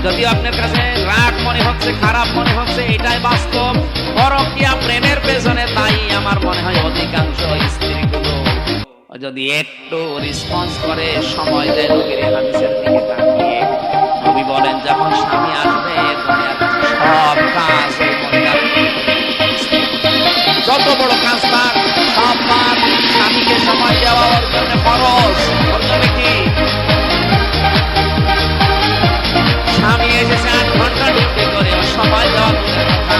যদিও আপনার কাছে রাগ মনে হচ্ছে, খারাপ মনে হচ্ছে, এটাই বাস্তব। পরকীয়া প্রেমের পেছনে তাই আমার মনে হয় অধিকাংশ স্ত্রীগুলো যদি একটু রেসপন্স করে, সময় দেয় নবীর হাদিসের দিকে তাকিয়ে, নবী বলেন যখন স্বামী আসবে দুনিয়ার সব কাজ ওই মহিলার যত বড় কাজ তার সব কাজ স্বামীকে সময় দেওয়া ওর জন্য ফরজ। ওর জন্য কি স্বামী এসেছে 8 ঘন্টা ডিউটি করে, ওর সময় দেওয়া দূরের কথা,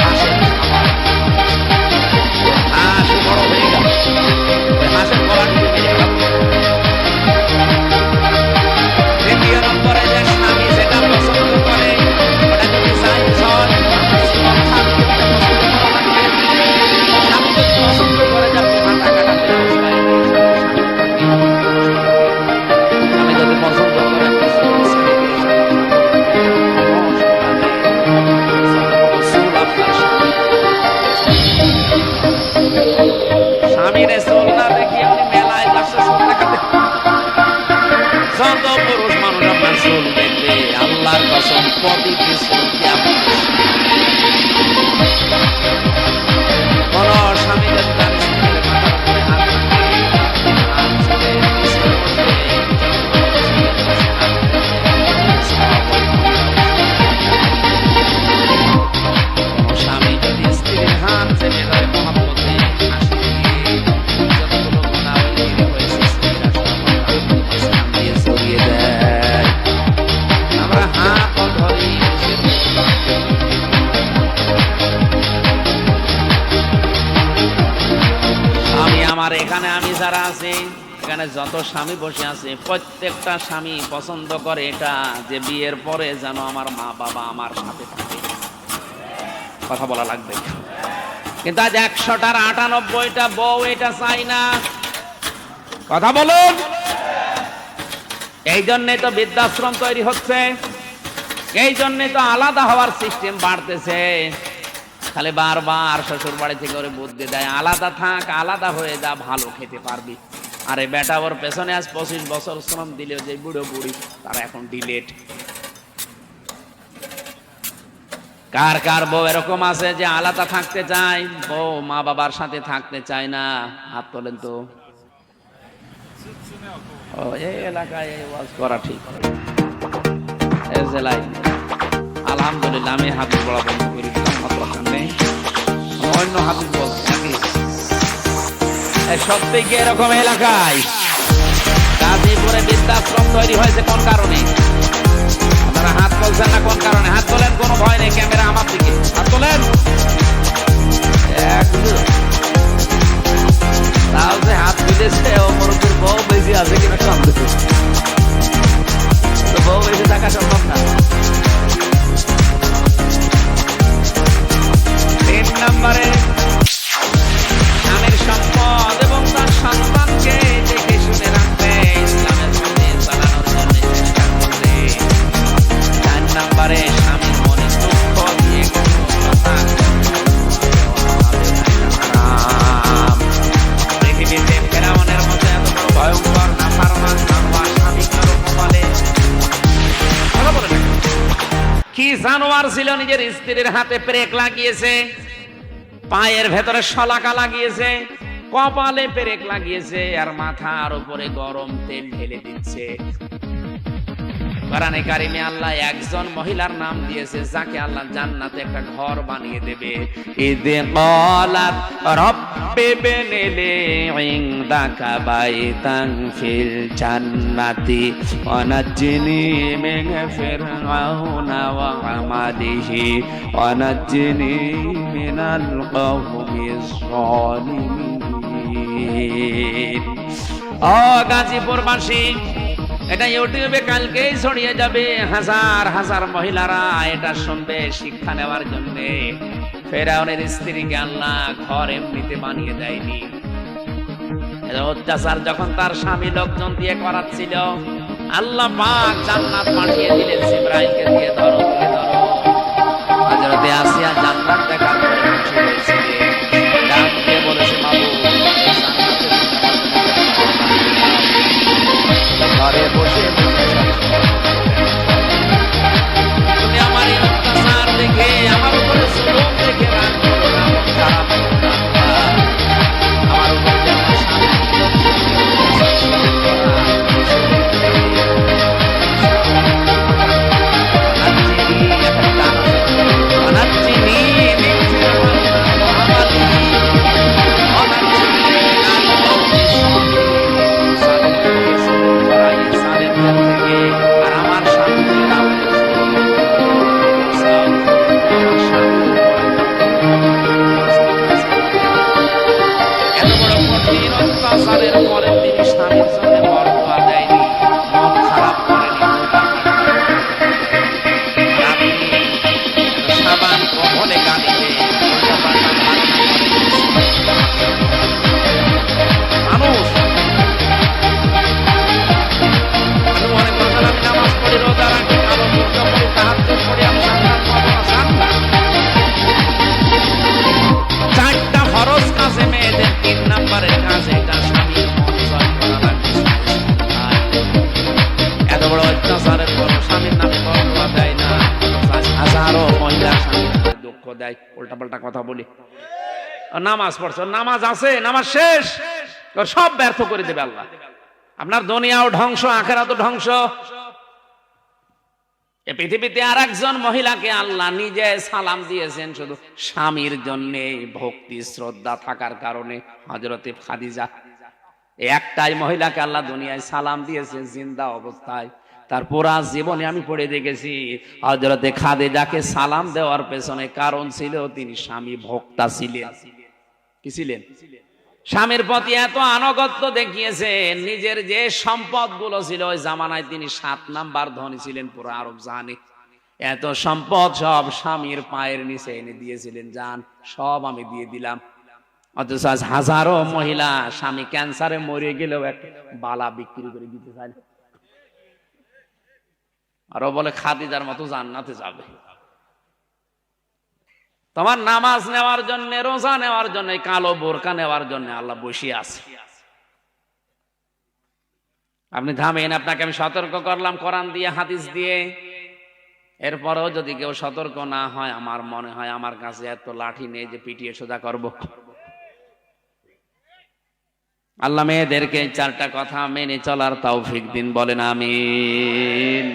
হাঁসের হাঁস বড় হয়ে গেল, হাঁসের গলা টিপে মেরে গেল। দ্বিতীয় নম্বরে যে স্বামী যেটা পছন্দ করে ওটা যদি সাইন্স হয়, স্বামী যদি পছন্দ করে যে আপনি হাঁটা কাটাতে অবস্থায় স্বামী যদি পছন্দ করে স্বামীর চোল না দেখি আপনি মেলায় যাচ্ছে চোল দেখাতে। যত পুরুষ মানুষ আপনার চোল দেখবে, আল্লাহর কসম প্রতিটি চোলকে আপনি কোন স্বামী যদি তার স্ত্রীর মাথার উপরে হাত রাখে, হাত ছেড়ে পিছনে বসে কোন স্বামী যদি স্ত্রীর হাত চেপে ধরে মহব্বতে হাসি দিয়ে যতগুলো গুনাহ হয়ে হয়েছে স্ত্রীরা সব দিয়ে সরিয়ে দেয়। আমরা হাত ধরি স্বামী আমার এখানে, আমি যারা আছি এখানে যত স্বামী বসে আছে প্রত্যেকটা স্বামী পছন্দ করে এটা যে বিয়ের পরে যেন আমার মা বাবা আমার সাথে থাকে। কথা বলা লাগবে, কিন্তু আজ 100টার 98টা বউ এটা চাই না। কথা বলুন। এই জন্যই তো বৃদ্ধাশ্রম তৈরি হচ্ছে, এই জন্যই তো আলাদা হওয়ার সিস্টেম বাড়তেছে। খালি বারবার শ্বশুর বাড়ি থেকে ওরে বুদ্ধি দেয় আলাদা থাক, আলাদা হয়ে যা, ভালো খেতে পারবি। আরে বেটা ওর পেছনে আজ 25 বছর শ্রম দিলেও যে বুড়ো বুড়ি তারা এখন ডিলেট। কার কার বউ এরকম আছে যে আলাদা থাকতে চায়, বউ মা বাবার সাথে থাকতে চায় না? হাত তোলেন তো। ও এই এলাকায় এই ওয়াজ করা ঠিক, এই জেলায় আলহামদুলিল্লাহ আমি হাদিস বলা বন্ধ করে দিলাম। মাত্র নেই অন্য হাদিস বলছে সত্যি কি এরকম এলাকায় গাজীপুরে বৃদ্ধাশ্রম তৈরি হয়েছে কোন কারণে? আপনারা হাত তুলছেন না কোন কারণে? হাত তোলেন, কোনো ভয় নেই, ক্যামেরা আমার দিকে, হাত তোলেন। তাও যে হাত তুলেছে ও মুরব্বীর বউ বেশি আছে কিনা সন্দেহ, তো বউ বেশি থাকা সম্ভব না। 3 নম্বরে স্বামীর সম্পদ এবং তার সন্তানকে দেখে শুনে রাখবে, ইসলামের মধ্যে চালানোর জন্য চেষ্টা করবে। 4 নম্বরে স্বামীর মনে দুঃখ দিয়ে পৃথিবীতে ফেরাউনের মতো এত বড় ভয়ঙ্কর নাফরমান জানোয়ার স্বামী কারো কপালে কি জানোয়ার ছিল, নিজের স্ত্রীর হাতে পেরেক লাগিয়েছে, পায়ের ভেতরে শলাকা লাগিয়েছে, কপালে পেরেক লাগিয়েছে, আর মাথার উপরে গরম তেল ঢেলে দিচ্ছে। কোরআনে কারিমে আল্লাহ একজন মহিলার নাম দিয়েছে যাকে আল্লাহ জান্নাতে একটা ঘর বানিয়ে দেবে। ইদে ক্বালাত রাব্বি বিনিলি ইনদাকা বাইতান ফিল জান্নাতি ওয়া নাজ্জিনি মিন ফিরআউনা ওয়া আমালিহি ওয়া নাজ্জিনি মিনাল কওমিজ যালিমিন। ও গাজীপুরবাসী, এটা ইউটিউবে কালকেই ছড়িয়ে যাবে, হাজার হাজার মহিলারা এটা শুনবে শিক্ষা নেওয়ার জন্য। ফেরাউনের স্ত্রীকে আল্লাহ ঘর এমনিতে বানিয়ে দেয়নি, অত্যাচার যখন তার স্বামী লোকজন দিয়ে করাচ্ছিল, আল্লাহ পাক জান্নাত পাঠিয়ে দিলেন জিবরাইলকে দিয়ে, ধরো তুলে ধরো। হযরতে আসিয়া জান্নাত দেখার পরে খুশি হয়েছিলেন, ডাকতে বলেছে মাবুদ ঘরে বসে বসে হাজারের পর স্বামীর নামে বদদোয়া দেয় না, হাজারো মহিলা স্বামীর নামে দুঃখ দেয়। উল্টা পাল্টা কথা বলি। নামাজ পড়ছো, নামাজ আছে, নামাজ শেষ, সব ব্যর্থ করে দেবে আল্লাহ। আপনার দুনিয়াও ধ্বংস, আখিরাতও ধ্বংস। এই পৃথিবীতে আর একজন মহিলাকে আল্লাহ নিজে সালাম দিয়েছেন শুধু স্বামীর জন্য ভক্তি শ্রদ্ধা থাকার কারণে, হযরতে খাদিজা। একটাই মহিলাকে আল্লাহ দুনিয়ায় সালাম দিয়েছেন জিন্দা অবস্থায়। তার পুরা জীবনে আমি পড়ে দেখেছি হযরতে খাদিজাকে সালাম দেওয়ার পেছনে কারণ ছিল তিনি স্বামী ভক্তা ছিলেন। কি ছিলেন? স্বামীর প্রতি এত আনুগত্য দেখিয়েছেন, নিজের যে সম্পদ গুলো ছিল ওই জামানায় তিনি 7 নাম্বার ধনী ছিলেন পুরো আরব জাহানে। এত সম্পদ সব স্বামীর পায়ের নিচে এনে দিয়েছিলেন, যান সব আমি দিয়ে দিলাম। অথচ আজ হাজারো মহিলা স্বামী ক্যান্সারে মরে গেলেও একটা বালা বিক্রি করে দিতে চায়, আরো বলে খাদিজার মতো জান্নাতে যাবে। তোমার নামাজ নেওয়ার জন্য, রোজা নেওয়ার জন্য, কালো বোরকা নেওয়ার জন্য আল্লাহ বসিয়ে আছে। আপনি থামেন, আপনাকে আমি সতর্ক করলাম কোরআন দিয়ে হাদিস দিয়ে। এরপরেও যদি কেউ সতর্ক না হয়, আমার মনে হয় আমার কাছে এত লাঠি নেই যে পিটিয়ে সোজা করব। আল্লাহ মেয়েদেরকে 4টা কথা মেনে চলার তৌফিক দিন, বলেন আমিন।